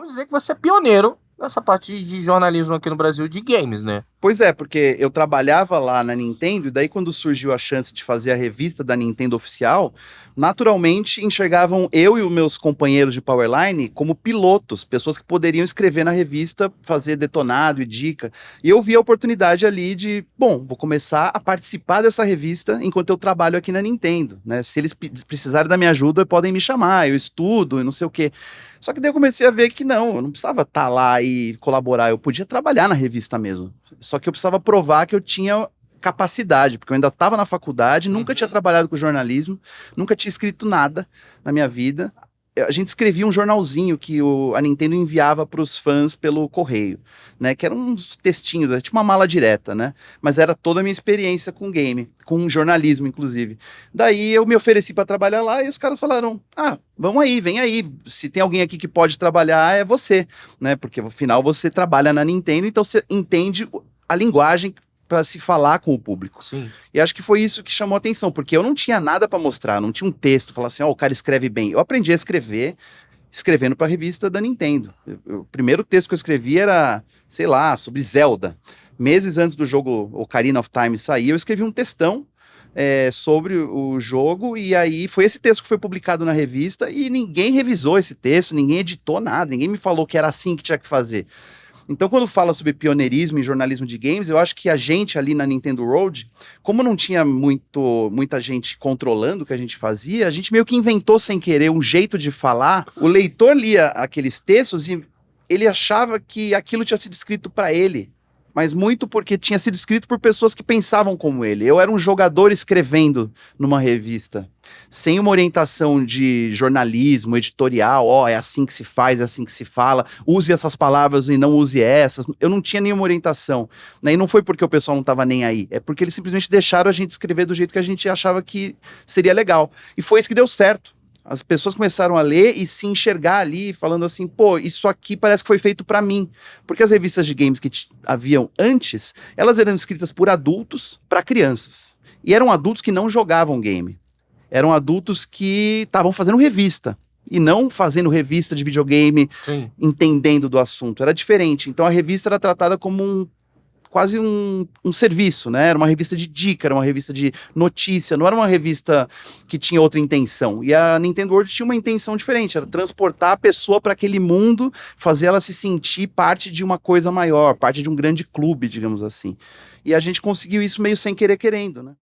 podemos dizer que você é pioneiro nessa parte de jornalismo aqui no Brasil de games, né? Pois é, porque eu trabalhava lá na Nintendo, e daí quando surgiu a chance de fazer a revista da Nintendo oficial, naturalmente enxergavam eu e os meus companheiros de Powerline como pilotos, pessoas que poderiam escrever na revista, fazer detonado e dica. E eu vi a oportunidade ali de, bom, vou começar a participar dessa revista enquanto eu trabalho aqui na Nintendo, né? Se eles precisarem da minha ajuda, podem me chamar, eu estudo e não sei o quê. Só que daí eu comecei a ver que não, eu não precisava estar lá e colaborar, eu podia trabalhar na revista mesmo. Só que eu precisava provar que eu tinha capacidade, porque eu ainda estava na faculdade, nunca tinha trabalhado com jornalismo, nunca tinha escrito nada na minha vida. A gente escrevia um jornalzinho que a Nintendo enviava para os fãs pelo correio, né? Que eram uns textinhos, era tipo uma mala direta, né? Mas era toda a minha experiência com game, com jornalismo, inclusive. Daí eu me ofereci para trabalhar lá e os caras falaram: ah, vamos aí, vem aí. Se tem alguém aqui que pode trabalhar, é você, né? Porque afinal você trabalha na Nintendo, então você entende a linguagem para se falar com o público. Sim. E acho que foi isso que chamou a atenção, porque eu não tinha nada para mostrar, não tinha um texto, falar assim, ó, o cara escreve bem. Eu aprendi a escrever escrevendo para a revista da Nintendo. O primeiro texto que eu escrevi era, sei lá, sobre Zelda. Meses antes do jogo Ocarina of Time sair, eu escrevi um textão sobre o jogo, e aí foi esse texto que foi publicado na revista, e ninguém revisou esse texto, ninguém editou nada, ninguém me falou que era assim que tinha que fazer. Então, quando fala sobre pioneirismo e jornalismo de games, eu acho que a gente ali na Nintendo Road, como não tinha muita gente controlando o que a gente fazia, a gente meio que inventou sem querer um jeito de falar. O leitor lia aqueles textos e ele achava que aquilo tinha sido escrito para ele, mas muito porque tinha sido escrito por pessoas que pensavam como ele. Eu era um jogador escrevendo numa revista, sem uma orientação de jornalismo, editorial, é assim que se faz, é assim que se fala, use essas palavras e não use essas. Eu não tinha nenhuma orientação, né? E não foi porque o pessoal não estava nem aí, é porque eles simplesmente deixaram a gente escrever do jeito que a gente achava que seria legal. E foi isso que deu certo. As pessoas começaram a ler e se enxergar ali, falando assim, pô, isso aqui parece que foi feito para mim. Porque as revistas de games que haviam antes, elas eram escritas por adultos para crianças. E eram adultos que não jogavam game. Eram adultos que estavam fazendo revista. E não fazendo revista de videogame, Sim. entendendo do assunto. Era diferente. Então a revista era tratada como quase um serviço, né? Era uma revista de dica, era uma revista de notícia, não era uma revista que tinha outra intenção. E a Nintendo World tinha uma intenção diferente, era transportar a pessoa para aquele mundo, fazer ela se sentir parte de uma coisa maior, parte de um grande clube, digamos assim. E a gente conseguiu isso meio sem querer querendo, né?